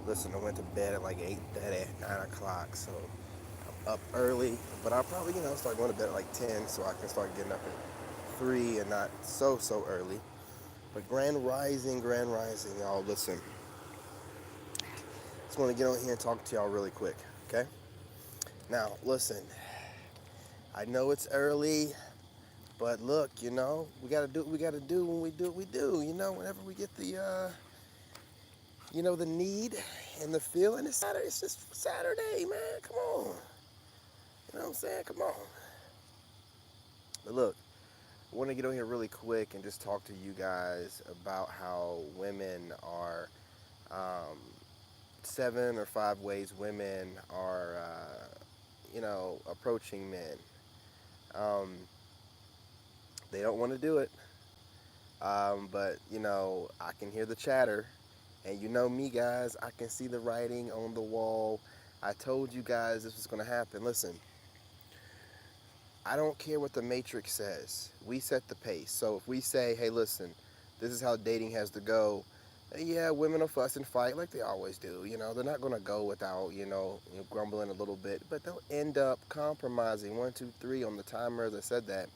Listen, I went to bed at like 8:30, 9 o'clock, so I'm up early. But I'll probably, start going to bed at like 10 so I can start getting up at 3 and not so early. But grand rising, y'all. Listen, just want to get on here and talk to y'all really quick, okay? Now, listen, I know it's early, but look, we gotta do what we gotta do when we do what we do. Whenever we get the need and the feeling, it's Saturday. It's just Saturday, man. Come on, you know what I'm saying? Come on. But look, I want to get on here really quick and just talk to you guys about how women are, um, 7 or 5 ways women are, approaching men. Um, they don't want to do it. But I can hear the chatter, and me, guys. I can see the writing on the wall. I told you guys this was going to happen. Listen, I don't care what the Matrix says. We set the pace. So if we say, hey, listen, this is how dating has to go. Yeah, women will fuss and fight like they always do. They're not going to go without, grumbling a little bit, but they'll end up compromising. 1, 2, 3 on the timer, as I said that.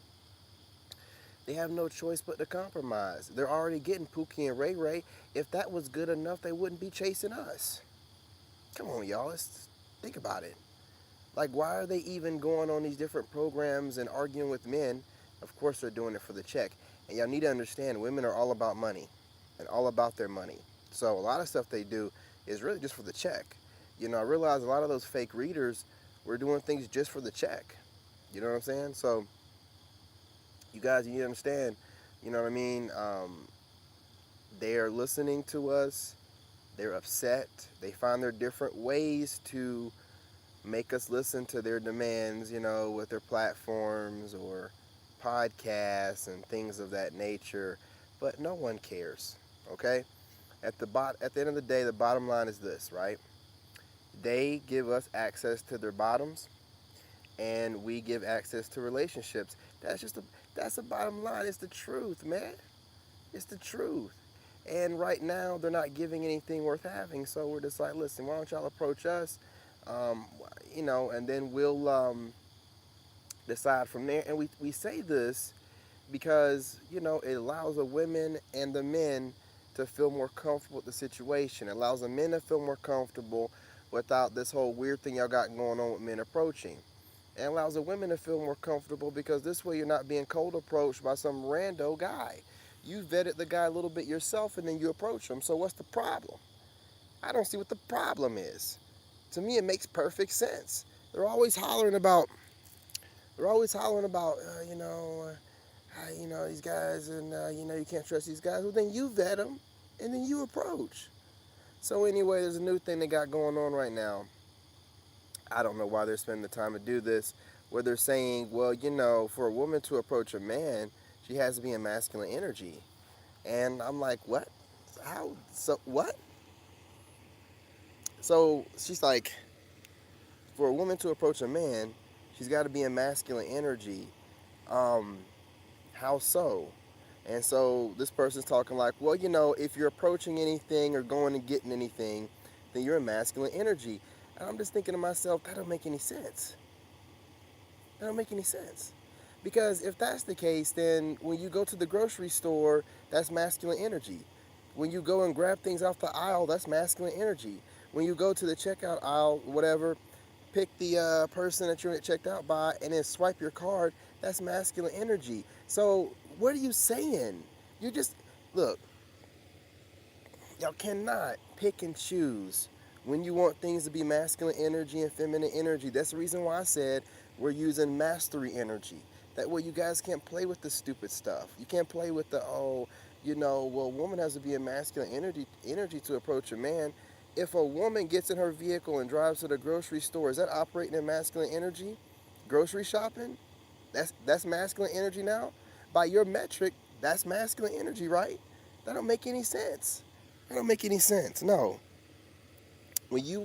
They have no choice but to compromise. They're already getting Pookie and Ray Ray. If that was good enough, they wouldn't be chasing us. Come on, y'all. Let's think about it. Like, why are they even going on these different programs and arguing with men? Of course, they're doing it for the check. And y'all need to understand, women are all about money and all about their money. So a lot of stuff they do is really just for the check. I realize a lot of those fake readers were doing things just for the check. You know what I'm saying? So you guys, you need to understand, you know what I mean? They are listening to us. They're upset. They find their different ways to make us listen to their demands, with their platforms or podcasts and things of that nature. But no one cares, okay? At the end of the day, the bottom line is this, right? They give us access to their bottoms, and we give access to relationships. That's the bottom line. It's the truth, man. It's the truth. And right now, they're not giving anything worth having. So we're just like, listen, why don't y'all approach us? Um, and then we'll decide from there. And we say this because, it allows the women and the men to feel more comfortable with the situation. It allows the men to feel more comfortable without this whole weird thing y'all got going on with men approaching. And allows the women to feel more comfortable because this way you're not being cold approached by some rando guy. You vetted the guy a little bit yourself and then you approach him. So what's the problem? I don't see what the problem is. To me, it makes perfect sense. They're always hollering about. They're always hollering about, these guys, and you can't trust these guys. Well, then you vet them, and then you approach. So anyway, there's a new thing they got going on right now. I don't know why they're spending the time to do this, where they're saying, well, for a woman to approach a man, she has to be in masculine energy. And I'm like, what? How? So what? So she's like, for a woman to approach a man, she's got to be in masculine energy. Um, how so? And so this person's talking like, well, if you're approaching anything or going and getting anything, then you're in masculine energy. And I'm just thinking to myself, that don't make any sense. That don't make any sense. Because if that's the case, then when you go to the grocery store, that's masculine energy. When you go and grab things off the aisle, that's masculine energy. When you go to the checkout aisle, whatever, pick the person that you're checked out by and then swipe your card, that's masculine energy. So what are you saying? You just, look, y'all cannot pick and choose when you want things to be masculine energy and feminine energy. That's the reason why I said we're using mastery energy. That way you guys can't play with the stupid stuff. You can't play with the, well, a woman has to be in masculine energy to approach a man. If a woman gets in her vehicle and drives to the grocery store, is that operating in masculine energy? Grocery shopping? That's masculine energy now? By your metric, that's masculine energy, right? That don't make any sense. That don't make any sense. No. When you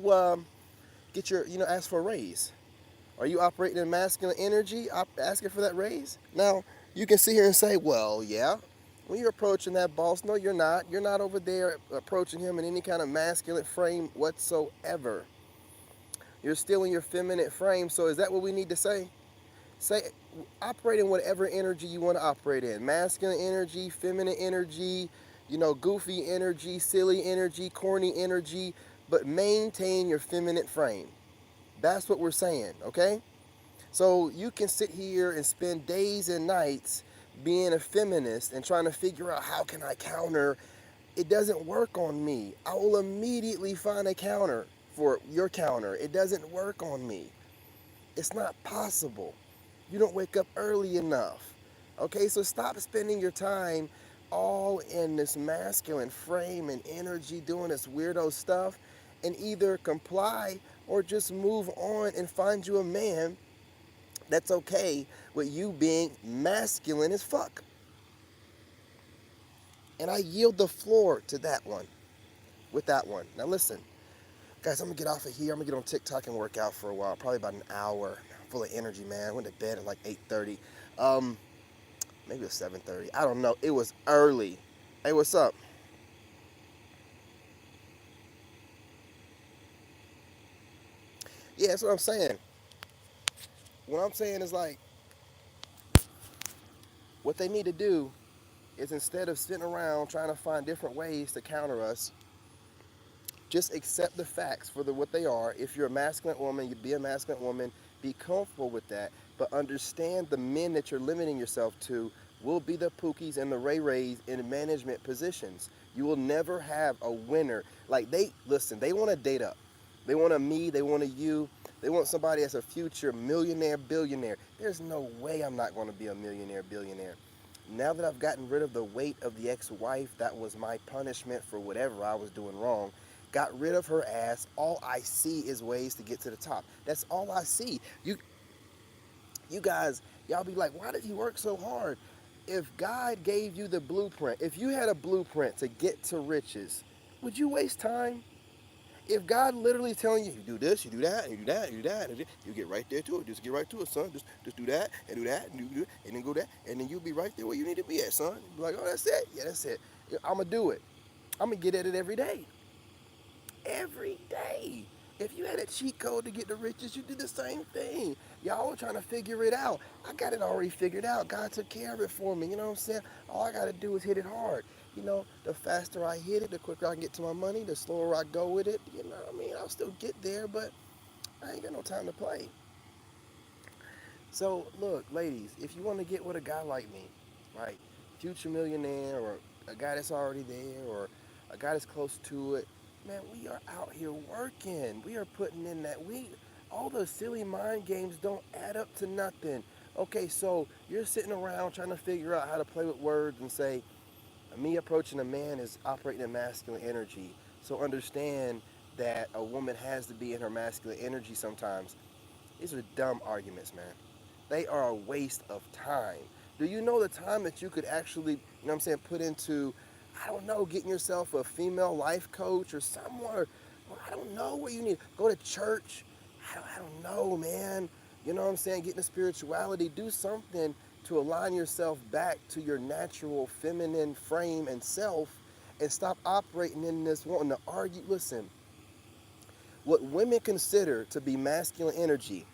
get your, ask for a raise, are you operating in masculine energy, asking for that raise? Now, you can sit here and say, well, yeah. When you're approaching that boss, no, you're not. You're not over there approaching him in any kind of masculine frame whatsoever. You're still in your feminine frame. So is that what we need to say? Say, operate in whatever energy you want to operate in. Masculine energy, feminine energy, goofy energy, silly energy, corny energy, but maintain your feminine frame. That's what we're saying, okay? So you can sit here and spend days and nights being a feminist and trying to figure out how can I counter. It doesn't work on me. I will immediately find a counter for your counter. It doesn't work on me. It's not possible. You don't wake up early enough. Okay, so stop spending your time all in this masculine frame and energy doing this weirdo stuff and either comply or just move on and find you a man that's okay with you being masculine as fuck. And I yield the floor to that one, with that one. Now listen, guys, I'm gonna get off of here. I'm gonna get on TikTok and work out for a while, probably about an hour. I'm full of energy, man. I went to bed at like 8:30. Maybe it was 7:30. I don't know. It was early. Hey, what's up? Yeah, that's what I'm saying. What I'm saying is like, what they need to do is instead of sitting around trying to find different ways to counter us, just accept the facts for what they are. If you're a masculine woman, you be a masculine woman. Be comfortable with that, but understand the men that you're limiting yourself to will be the Pookies and the Ray Rays in management positions. You will never have a winner. Like they want to date up. They want a me. They want a you. They want somebody that's a future millionaire, billionaire. There's no way I'm not going to be a millionaire, billionaire. Now that I've gotten rid of the weight of the ex-wife, that was my punishment for whatever I was doing wrong. Got rid of her ass. All I see is ways to get to the top. That's all I see. You guys, y'all be like, why did he work so hard? If God gave you the blueprint, if you had a blueprint to get to riches, would you waste time? If God literally telling you, you do this, you do that, and you do that, and you do that, and you get right there to it. Just get right to it, son. Just do that, and do that, and do it, and then go that, and then you'll be right there where you need to be at, son. You'll be like, oh, that's it. Yeah, that's it. I'm going to do it. I'm going to get at it every day. Every day. If you had a cheat code to get the riches, you did the same thing. Y'all were trying to figure it out. I got it already figured out. God took care of it for me. You know what I'm saying? All I got to do is hit it hard. The faster I hit it, the quicker I can get to my money, the slower I go with it. You know what I mean? I'll still get there, but I ain't got no time to play. So, look, ladies, if you want to get with a guy like me, right, future millionaire or a guy that's already there or a guy that's close to it, man, we are out here working. We are putting in that. All those silly mind games don't add up to nothing. Okay, so you're sitting around trying to figure out how to play with words and say, me approaching a man is operating in masculine energy. So understand that a woman has to be in her masculine energy sometimes. These are dumb arguments, man. They are a waste of time. Do you know the time that you could actually, put into, I don't know, getting yourself a female life coach or someone, or I don't know what you need. Go to church. I don't know, man. You know what I'm saying? Get into spirituality. Do something to align yourself back to your natural feminine frame and self and stop operating in this wanting to argue. Listen, what women consider to be masculine energy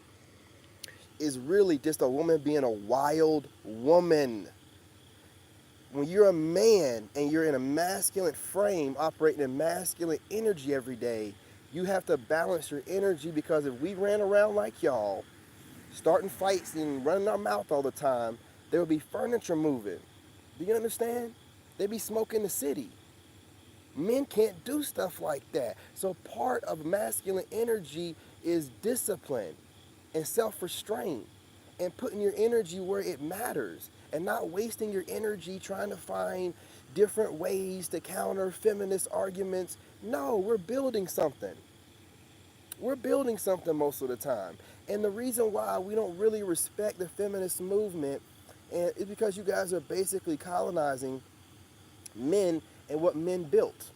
is really just a woman being a wild woman. When you're a man and you're in a masculine frame, operating in masculine energy every day, you have to balance your energy, because if we ran around like y'all, starting fights and running our mouth all the time, there would be furniture moving. Do you understand? They'd be smoking the city. Men can't do stuff like that. So part of masculine energy is discipline and self-restraint and putting your energy where it matters and not wasting your energy trying to find different ways to counter feminist arguments. No, we're building something. We're building something most of the time. And the reason why we don't really respect the feminist movement is because you guys are basically colonizing men and what men built.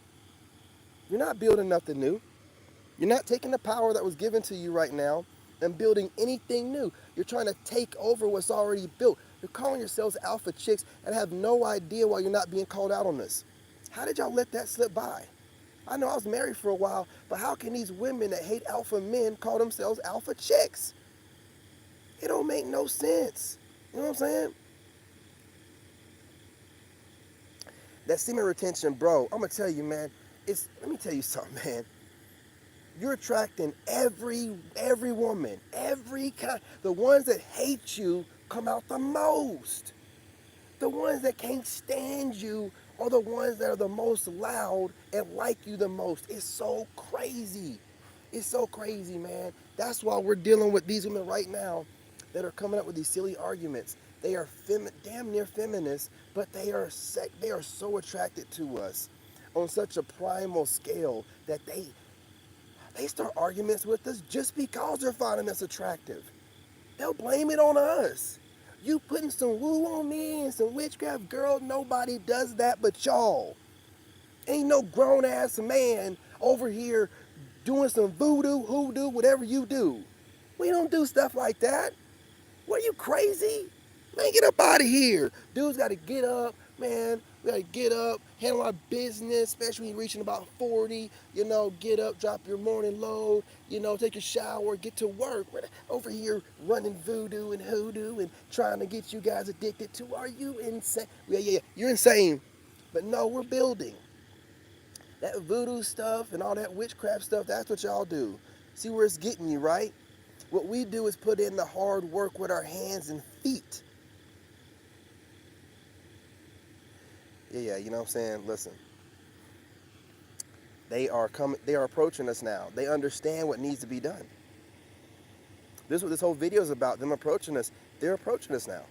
You're not building nothing new. You're not taking the power that was given to you right now and building anything new. You're trying to take over what's already built. You're calling yourselves alpha chicks and have no idea why you're not being called out on this. How did y'all let that slip by? I know I was married for a while, but how can these women that hate alpha men call themselves alpha chicks? It don't make no sense. You know what I'm saying? That semen retention, bro, I'm gonna tell you, man, let me tell you something, man. You're attracting every woman, every kind. The ones that hate you come out the most. The ones that can't stand you are the ones that are the most loud and like you the most. It's so crazy. It's so crazy, man. That's why we're dealing with these women right now that are coming up with these silly arguments. They are damn near feminists, but they are so attracted to us on such a primal scale that they start arguments with us just because they're finding us attractive. They'll blame it on us. You putting some woo on me and some witchcraft, girl. Nobody does that but y'all. Ain't no grown ass man over here doing some voodoo, hoodoo, whatever you do. We don't do stuff like that. What, are you crazy? Man, get up out of here. Dudes got to get up, man. We got to get up, handle our business, especially when you're reaching about 40. You know, get up, drop your morning load, you know, take a shower, get to work. We're over here running voodoo and hoodoo and trying to get you guys addicted to. Are you insane? Yeah, you're insane. But no, we're building. That voodoo stuff and all that witchcraft stuff, that's what y'all do. See where it's getting you, right? What we do is put in the hard work with our hands and feet. Yeah, you know what I'm saying? Listen. They are approaching us now. They understand what needs to be done. This is what this whole video is about, them approaching us. They're approaching us now.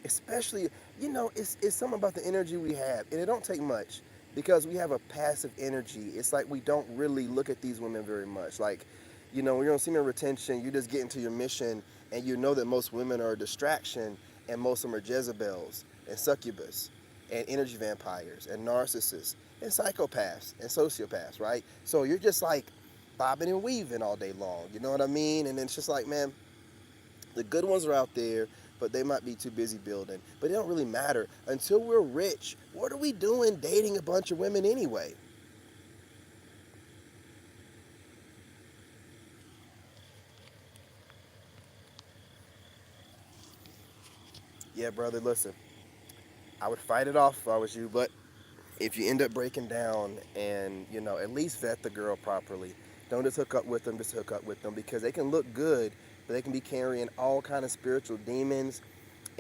Especially, you know, it's something about the energy we have, and it don't take much because we have a passive energy. It's like we don't really look at these women very much. Like, you know, when you're on semen retention, you just get into your mission, and you know that most women are a distraction, and most of them are Jezebels and succubus and energy vampires and narcissists and psychopaths and sociopaths, right? So you're just like bobbing and weaving all day long. You know what I mean? And it's just like, man, the good ones are out there, but they might be too busy building. But it don't really matter. Until we're rich, what are we doing dating a bunch of women anyway? Yeah, brother, listen. I would fight it off if I was you, but if you end up breaking down and, you know, at least vet the girl properly. Don't just hook up with them, just hook up with them because they can look good, but they can be carrying all kind of spiritual demons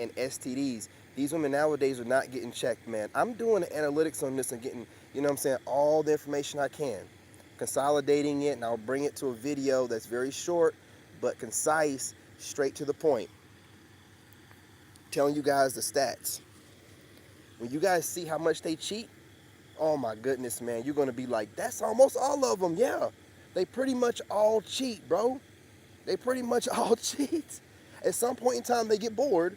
and STDs. These women nowadays are not getting checked, man. I'm doing the analytics on this and getting, you know what I'm saying, all the information I can. Consolidating it, and I'll bring it to a video that's very short, but concise, straight to the point. Telling you guys the stats. When you guys see how much they cheat, oh my goodness, man, you're going to be like, that's almost all of them. Yeah, they pretty much all cheat, bro. They pretty much all cheat. At some point in time, they get bored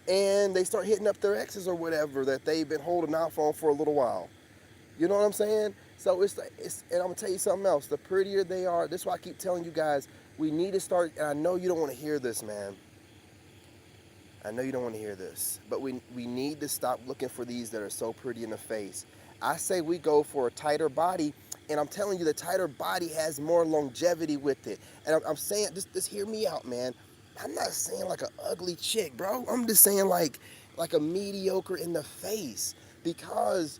and they start hitting up their exes or whatever that they've been holding off on for a little while. You know what I'm saying? So and I'm going to tell you something else. The prettier they are, this is why I keep telling you guys, we need to start, and I know you don't want to hear this, man. I know you don't want to hear this, but we need to stop looking for these that are so pretty in the face. I say we go for a tighter body, and I'm telling you the tighter body has more longevity with it. And I'm saying, just hear me out, man. I'm not saying like an ugly chick, bro. I'm just saying like a mediocre in the face, because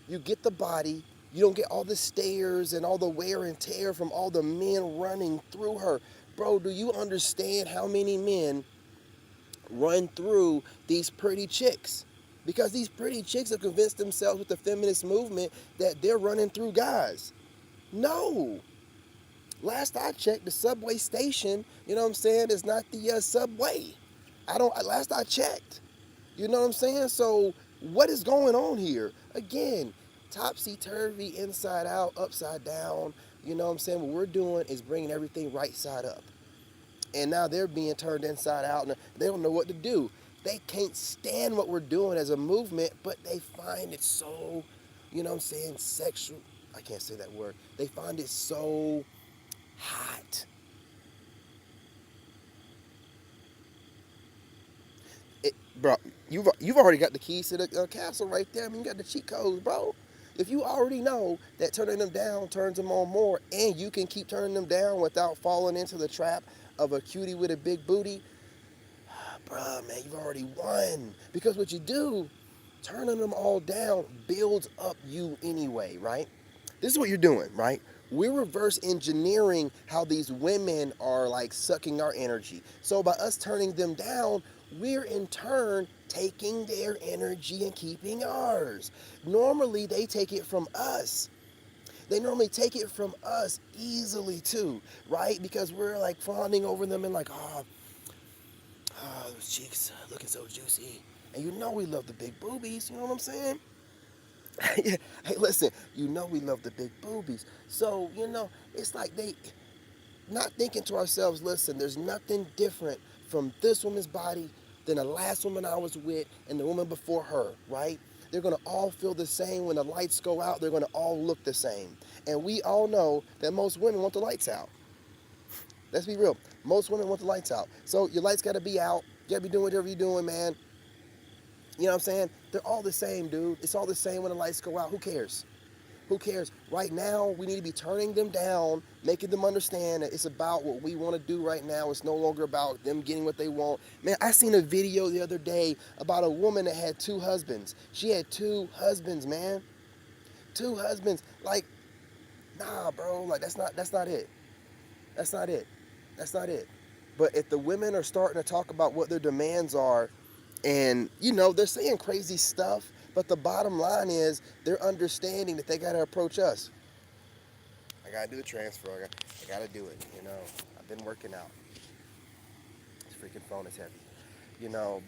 you get the body, you don't get all the stares and all the wear and tear from all the men running through her. Bro, do you understand how many men run through these pretty chicks? Because these pretty chicks have convinced themselves with the feminist movement that they're running through guys. No. Last I checked, the subway station, you know what I'm saying, is not the subway. Last I checked. You know what I'm saying? So what is going on here? Again, topsy-turvy, inside out, upside down. You know what I'm saying? What we're doing is bringing everything right side up. And now they're being turned inside out, and they don't know what to do. They can't stand what we're doing as a movement, but they find it so, you know what I'm saying, sexual. I can't say that word. They find it so hot. bro, you've already got the keys to the castle right there. I mean, you got the cheat codes, bro. If you already know that turning them down turns them on more, and you can keep turning them down without falling into the trap of a cutie with a big booty, bruh, man, you've already won. Because what you do, turning them all down builds up you anyway, right? This is what you're doing, right? We're reverse engineering how these women are like sucking our energy. So by us turning them down, we're in turn taking their energy and keeping ours. Normally, they take it from us. They normally take it from us easily too, right? Because we're like fawning over them and like, those cheeks looking so juicy. And you know we love the big boobies, you know what I'm saying? Hey, listen, you know we love the big boobies. So, it's like they not thinking to ourselves, listen, there's nothing different from this woman's body than the last woman I was with and the woman before her, right? They're gonna all feel the same when the lights go out, they're gonna all look the same. And we all know that most women want the lights out. Let's be real. Most women want the lights out. So your lights gotta be out. You gotta be doing whatever you're doing, man. You know what I'm saying? They're all the same, dude. It's all the same when the lights go out. Who cares? Who cares? Right now, we need to be turning them down, making them understand that it's about what we want to do right now. It's no longer about them getting what they want. Man, I seen a video the other day about a woman that had two husbands. She had two husbands, man. Two husbands. Like, nah, bro. Like, that's not it. That's not it. That's not it. But if the women are starting to talk about what their demands are, and they're saying crazy stuff, but the bottom line is they're understanding that they gotta approach us. I gotta do the transfer. I gotta do it. I've been working out. This freaking phone is heavy.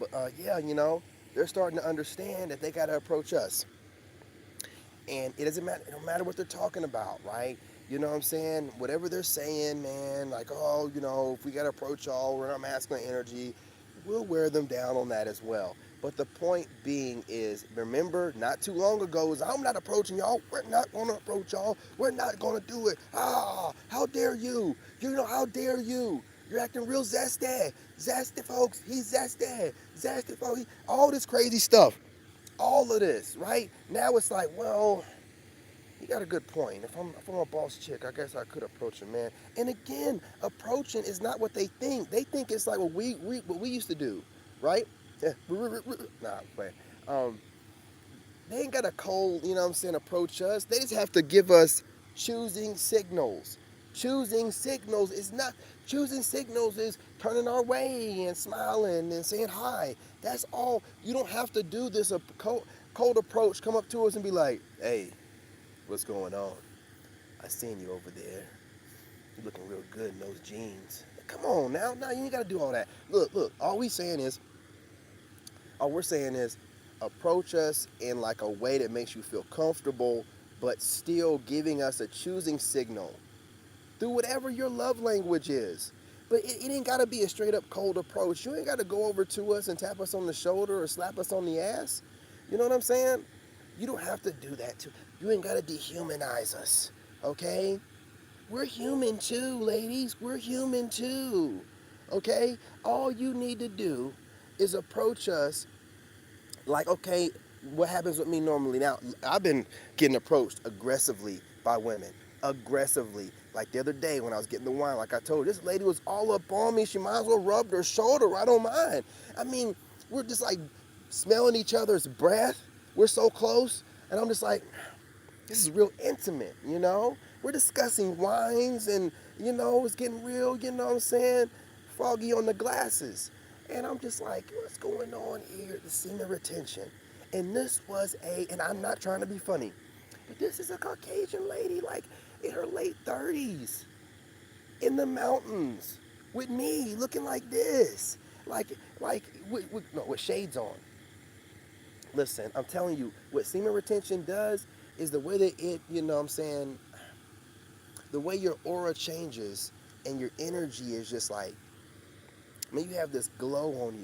But yeah, they're starting to understand that they gotta approach us. And it doesn't matter. It don't matter what they're talking about, right? You know what I'm saying? Whatever they're saying, man. Like, oh, if we gotta approach y'all, we're not masculine energy. We'll wear them down on that as well. But the point being is, remember, not too long ago, is I'm not approaching y'all. We're not going to approach y'all. We're not going to do it. How dare you? How dare you? You're acting real zesty. Zesty, folks. He's zesty. Zesty, folks. All this crazy stuff. All of this, right? Now it's like, well, you got a good point. If I'm a boss chick, I guess I could approach a man. And again, approaching is not what they think. They think it's like what we used to do, right? Yeah. Nah, I'm playing. They ain't got a cold, you know what I'm saying, approach us. They just have to give us choosing signals. Choosing signals is turning our way and smiling and saying hi. That's all. You don't have to do this cold approach. Come up to us and be like, hey, what's going on? I seen you over there. You looking real good in those jeans. Come on now. No, you ain't got to do all that. Look. All we're saying is approach us in like a way that makes you feel comfortable, but still giving us a choosing signal through whatever your love language is. But it ain't got to be a straight up cold approach. You ain't got to go over to us and tap us on the shoulder or slap us on the ass. You know what I'm saying? You don't have to do that too. You ain't got to dehumanize us, okay? We're human too, ladies. We're human too, okay? All you need to do is approach us like, okay, what happens with me normally? Now, I've been getting approached aggressively by women. Aggressively. Like the other day when I was getting the wine, like I told you, this lady was all up on me. She might as well rub her shoulder right on mine. I mean, we're just like smelling each other's breath. We're so close. And I'm just like, this is real intimate, We're discussing wines and, it's getting real, you know what I'm saying? Foggy on the glasses. And I'm just like, what's going on here? The semen retention. And this was and I'm not trying to be funny, but this is a Caucasian lady, like in her late 30s, in the mountains, with me, looking like this. With shades on. Listen, I'm telling you, what semen retention does is the way that the way your aura changes and your energy is just like, you have this glow on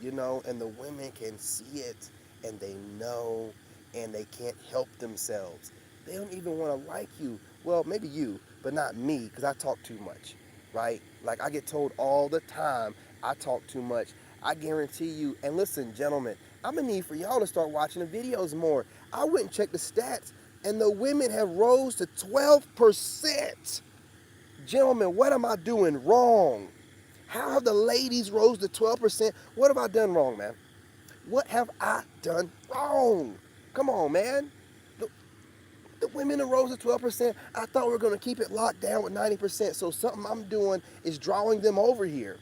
you, and the women can see it and they know and they can't help themselves. They don't even want to like you. Well, maybe you, but not me, because I talk too much, right? Like I get told all the time I talk too much. I guarantee you. And listen, gentlemen, I'm gonna need for y'all to start watching the videos more. I went and checked the stats, and the women have rose to 12%. Gentlemen, what am I doing wrong? How have the ladies rose to 12%? What have I done wrong, man? What have I done wrong? Come on, man. The women have rose to 12%. I thought we were going to keep it locked down with 90%. So something I'm doing is drawing them over here.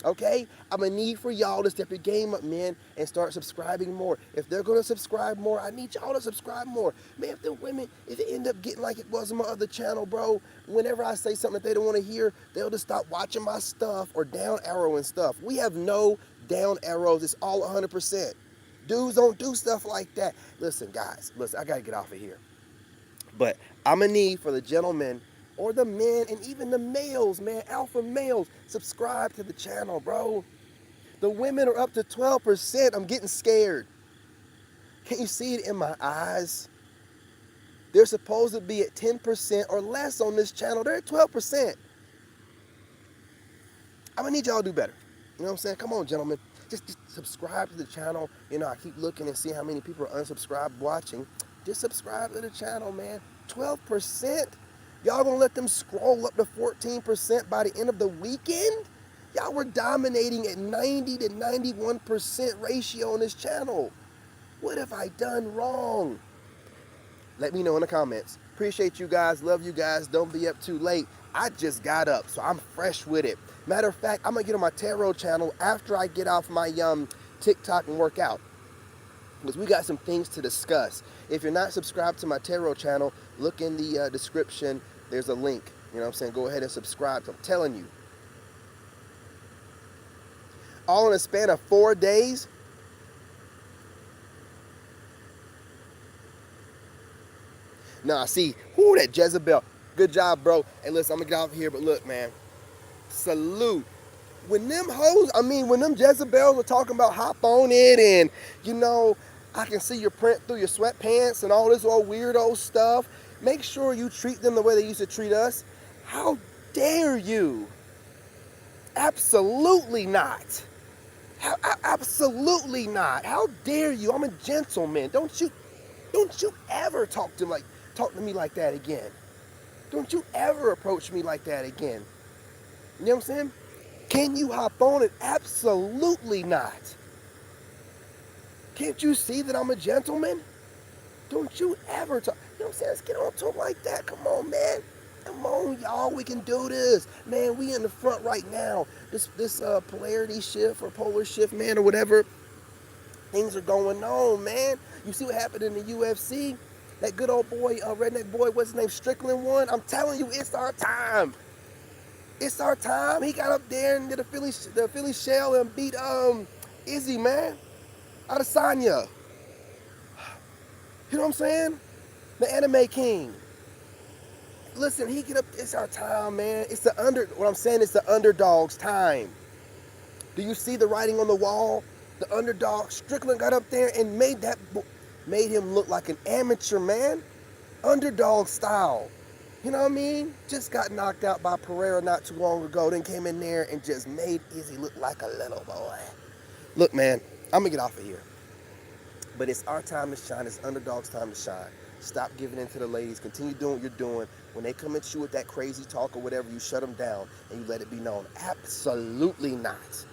Okay? I'm going to need for y'all to step your game up, men, and start subscribing more. If they're going to subscribe more, I need y'all to subscribe more. Man, if the women, if it end up getting like it was on my other channel, bro, whenever I say something that they don't want to hear, they'll just stop watching my stuff or down arrowing stuff. We have no down arrows. It's all 100%. Dudes don't do stuff like that. Listen, guys, listen, I got to get off of here. But I'm going to need for the gentlemen or the men and even the males, man, alpha males, subscribe to the channel, bro. The women are up to 12%. I'm getting scared. Can't you see it in my eyes? They're supposed to be at 10% or less on this channel. They're at 12%. I'm going to need y'all to do better. You know what I'm saying? Come on, gentlemen. Just subscribe to the channel. You know, I keep looking and see how many people are unsubscribed watching. Just subscribe to the channel, man. 12%? Y'all gonna let them scroll up to 14% by the end of the weekend? Y'all were dominating at 90 to 91% ratio on this channel. What have I done wrong? Let me know in the comments. Appreciate you guys. Love you guys. Don't be up too late. I just got up, so I'm fresh with it. Matter of fact, I'm gonna get on my tarot channel after I get off my TikTok and work out, because we got some things to discuss. If you're not subscribed to my tarot channel, look in the description. There's a link. You know what I'm saying? Go ahead and subscribe. I'm telling you. All in a span of 4 days. Nah, see, whoo, that Jezebel. Good job, bro. Hey, listen, I'm going to get off here, but look, man. Salute. When them hoes, when them Jezebels were talking about hop on it and, you know, I can see your print through your sweatpants and all this old weirdo stuff, make sure you treat them the way they used to treat us. How dare you? Absolutely not. Absolutely not. How dare you? I'm a gentleman. Don't you ever talk to me like that again. Don't you ever approach me like that again. You know what I'm saying? Can you hop on it? Absolutely not. Can't you see that I'm a gentleman? Don't you ever talk. You know what I'm saying? Let's get on to him like that. Come on, man. Come on, y'all. We can do this. Man, we in the front right now. This polarity shift or polar shift, man, or whatever. Things are going on, man. You see what happened in the UFC? That good old boy, redneck boy, what's his name? Strickland won. I'm telling you, it's our time. It's our time. He got up there and did the Philly shell and beat Izzy, man. Adesanya. You know what I'm saying? The anime king. Listen, he get up. It's our time, man. What I'm saying is the underdog's time. Do you see the writing on the wall? The underdog. Strickland got up there and made him look like an amateur, man. Underdog style. You know what I mean? Just got knocked out by Pereira not too long ago. Then came in there and just made Izzy look like a little boy. Look, man, I'm going to get off of here. But it's our time to shine. It's underdog's time to shine. Stop giving in to the ladies. Continue doing what you're doing. When they come at you with that crazy talk or whatever, you shut them down and you let it be known. Absolutely not.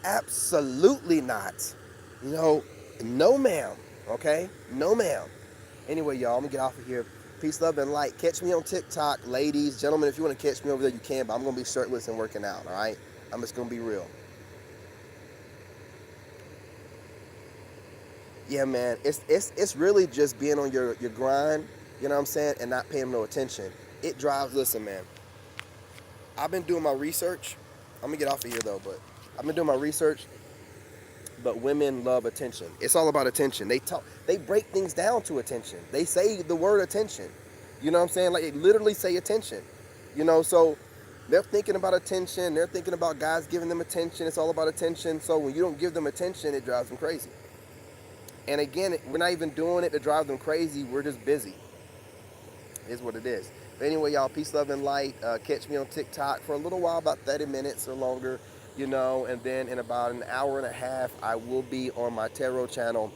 Absolutely not. You know, no ma'am. Okay? No ma'am. Anyway, y'all, I'm going to get off of here. Peace, love, and light. Catch me on TikTok. Ladies, gentlemen, if you want to catch me over there, you can. But I'm going to be shirtless and working out, all right? I'm just going to be real. Yeah, man, it's really just being on your grind, you know what I'm saying, and not paying no attention. It drives, listen, man, I've been doing my research. I'm going to get off of here, though, but I've been doing my research, but women love attention. It's all about attention. They break things down to attention. They say the word attention, you know what I'm saying, like they literally say attention, you know, so they're thinking about attention. They're thinking about guys giving them attention. It's all about attention, so when you don't give them attention, it drives them crazy. And again, we're not even doing it to drive them crazy. We're just busy. It is what it is. But anyway, y'all, peace, love, and light. Catch me on TikTok for a little while, about 30 minutes or longer. you know, and then in about an hour and a half, I will be on my tarot channel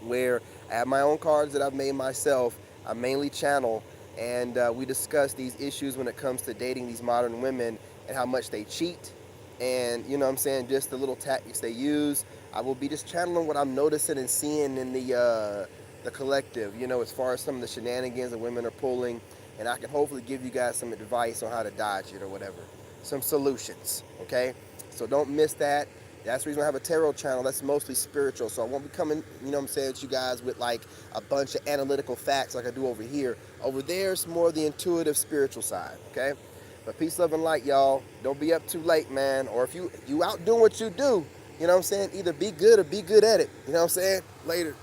where I have my own cards that I've made myself. I mainly channel, and we discuss these issues when it comes to dating these modern women and how much they cheat, and you know what I'm saying, just the little tactics they use. I will be just channeling what I'm noticing and seeing in the collective, you know, as far as some of the shenanigans that women are pulling, and I can hopefully give you guys some advice on how to dodge it or whatever, some solutions. Okay, so don't miss that. That's the reason I have a tarot channel that's mostly spiritual. So I won't be coming, you know what I'm saying, to you guys with like a bunch of analytical facts like I do over here. Over there, it's more the intuitive spiritual side, okay? But peace, love, and light, y'all. Don't be up too late, man. Or if you out doing what you do, you know what I'm saying, either be good or be good at it. You know what I'm saying? Later.